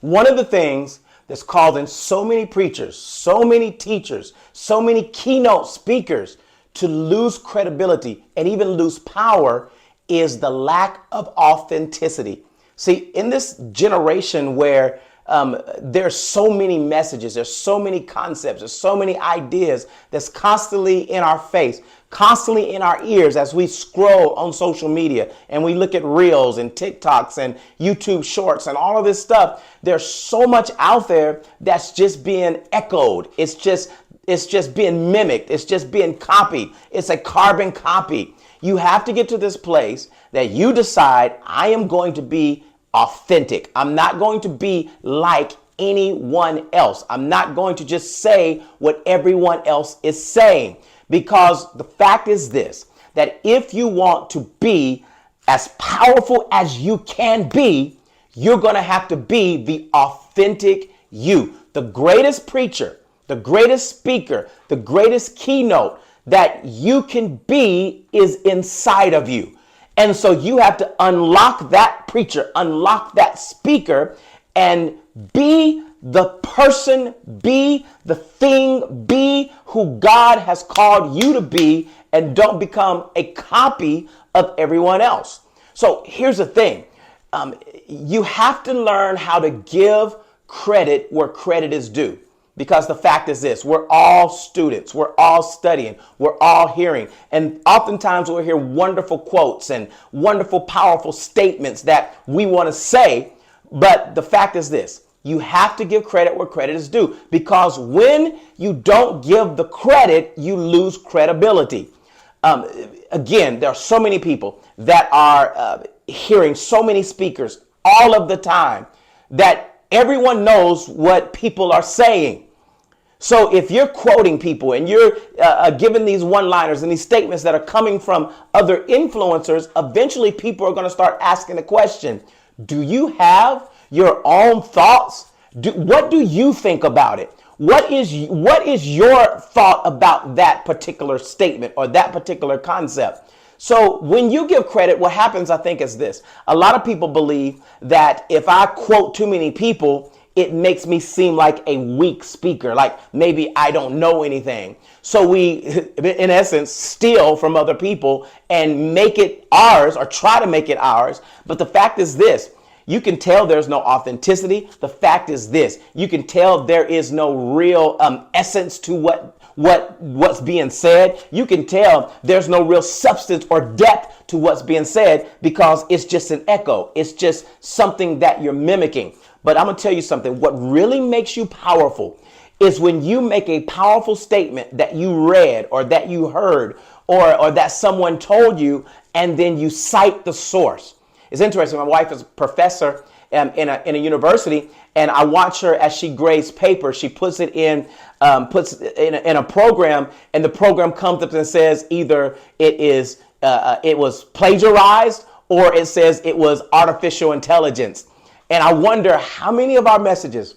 One of the things that's causing so many preachers, so many teachers, so many keynote speakers to lose credibility and even lose power is the lack of authenticity. See, in this generation where there's so many messages, there's so many concepts, there's so many ideas that's constantly in our face, constantly in our ears as we scroll on social media and we look at reels and TikToks and YouTube shorts and all of this stuff. There's so much out there that's just being echoed. It's just being mimicked. It's just being copied. It's a carbon copy. You have to get to this place that you decide, I am going to be authentic. I'm not going to be like anyone else. I'm not going to just say what everyone else is saying, because the fact is this, that if you want to be as powerful as you can be, you're going to have to be the authentic you. The greatest preacher, the greatest speaker, the greatest keynote that you can be is inside of you. And so you have to unlock that preacher, unlock that speaker, and be the person, be the thing, be who God has called you to be, and don't become a copy of everyone else. So here's the thing. You have to learn how to give credit where credit is due. Because the fact is this, we're all students, we're all studying, we're all hearing. And oftentimes we'll hear wonderful quotes and wonderful, powerful statements that we want to say. But the fact is this, you have to give credit where credit is due. Because when you don't give the credit, you lose credibility. Again, there are so many people that are hearing so many speakers all of the time that everyone knows what people are saying. So if you're quoting people and you're giving these one-liners and these statements that are coming from other influencers, eventually people are going to start asking the question, do you have your own thoughts? What do you think about it? What is your thought about that particular statement or that particular concept? So when you give credit, what happens, I think, is this. A lot of people believe that if I quote too many people, it makes me seem like a weak speaker, like maybe I don't know anything. So we, in essence, steal from other people and make it ours or try to make it ours. But the fact is this. You can tell there's no authenticity. The fact is this. You can tell there is no real essence to what's being said. You can tell there's no real substance or depth to what's being said because it's just an echo. It's just something that you're mimicking. But I'm going to tell you something. What really makes you powerful is when you make a powerful statement that you read or that you heard or that someone told you, and then you cite the source. It's interesting. My wife is a professor in a university, and I watch her as she grades paper. She puts it in a program, and the program comes up and says either it was plagiarized or it says it was artificial intelligence. And I wonder how many of our messages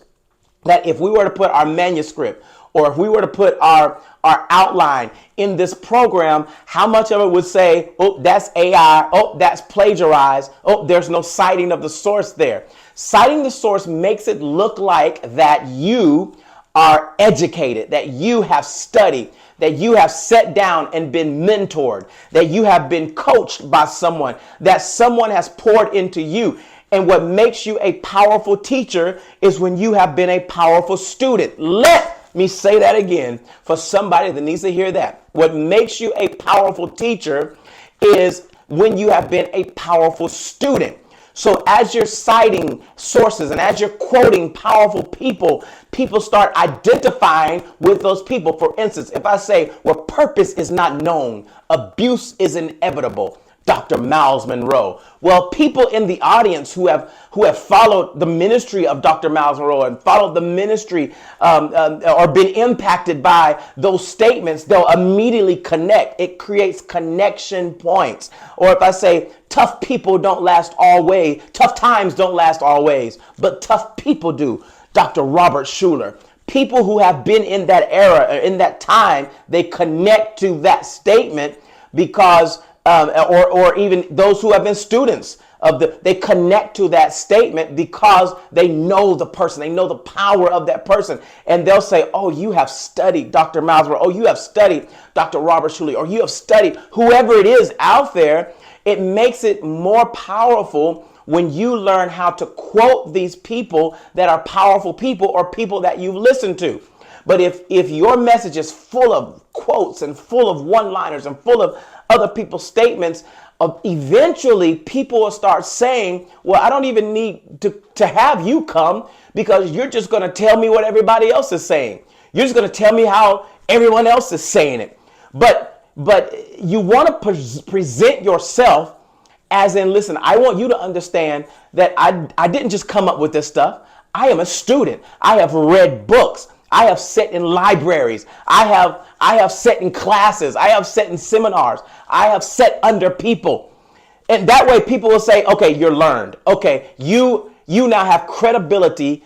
that if we were to put our manuscript or if we were to put our outline in this program, how much of it would say, oh, that's AI, oh, that's plagiarized, oh, there's no citing of the source there. Citing the source makes it look like that you are educated, that you have studied, that you have sat down and been mentored, that you have been coached by someone, that someone has poured into you. And what makes you a powerful teacher is when you have been a powerful student. Let me say that again for somebody that needs to hear that. What makes you a powerful teacher is when you have been a powerful student. So as you're citing sources and as you're quoting powerful people, people start identifying with those people. For instance, if I say, where purpose is not known, abuse is inevitable, Dr. Miles Monroe. Well, people in the audience who have followed the ministry of Dr. Miles Monroe and followed the ministry or been impacted by those statements, they'll immediately connect. It creates connection points. Or if I say, tough people don't last always, tough times don't last always, but tough people do, Dr. Robert Schuller. People who have been in that era, in that time, they connect to that statement because or even those who have been students they connect to that statement because they know the person, they know the power of that person. And they'll say, oh, you have studied Dr. Maslow, oh, you have studied Dr. Robert Schuller, or you have studied whoever it is out there. It makes it more powerful when you learn how to quote these people that are powerful people or people that you've listened to. But if your message is full of quotes and full of one-liners and full of other people's statements, eventually people will start saying, well, I don't even need to have you come, because you're just going to tell me what everybody else is saying. You're just going to tell me how everyone else is saying it. But you want to present yourself as in, listen, I want you to understand that I didn't just come up with this stuff. I am a student. I have read books. I have sat in libraries. I have sat in classes. I have sat in seminars. I have sat under people. And that way people will say, okay, you're learned. Okay, you now have credibility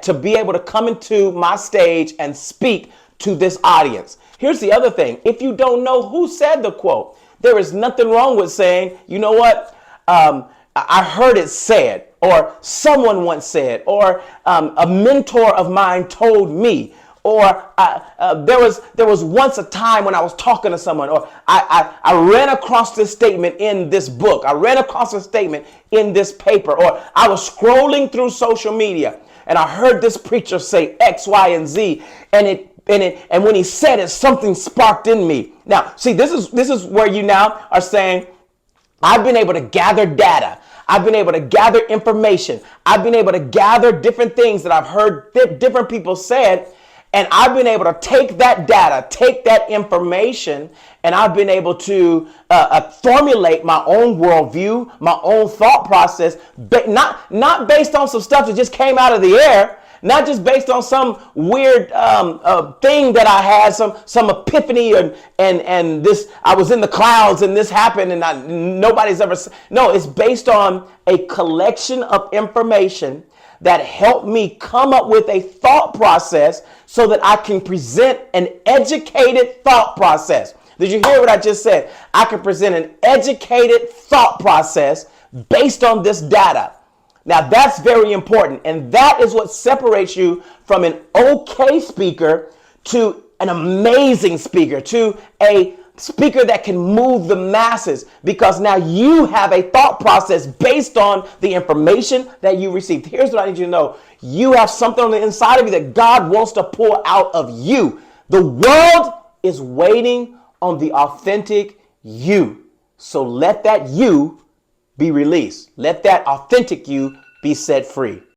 to be able to come into my stage and speak to this audience. Here's the other thing. If you don't know who said the quote, there is nothing wrong with saying, you know what, I heard it said, or someone once said, or a mentor of mine told me, or there was once a time when I was talking to someone, or I ran across this statement in this book, I ran across a statement in this paper, or I was scrolling through social media and I heard this preacher say X, Y, and Z, and when he said it, something sparked in me. Now, see, this is where you now are saying, I've been able to gather data. I've been able to gather information. I've been able to gather different things that I've heard different people said. And I've been able to take that data, take that information, and I've been able to formulate my own worldview, my own thought process, not based on some stuff that just came out of the air, not just based on some weird thing that I had, some epiphany and this, I was in the clouds and this happened and nobody's ever. No, it's based on a collection of information that helped me come up with a thought process so that I can present an educated thought process. Did you hear what I just said? I can present an educated thought process based on this data. Now that's very important, and that is what separates you from an okay speaker to an amazing speaker, to a speaker that can move the masses, because now you have a thought process based on the information that you received. Here's what I need you to know. You have something on the inside of you that God wants to pour out of you. The world is waiting on the authentic you. So let that you be released. Let that authentic you be set free.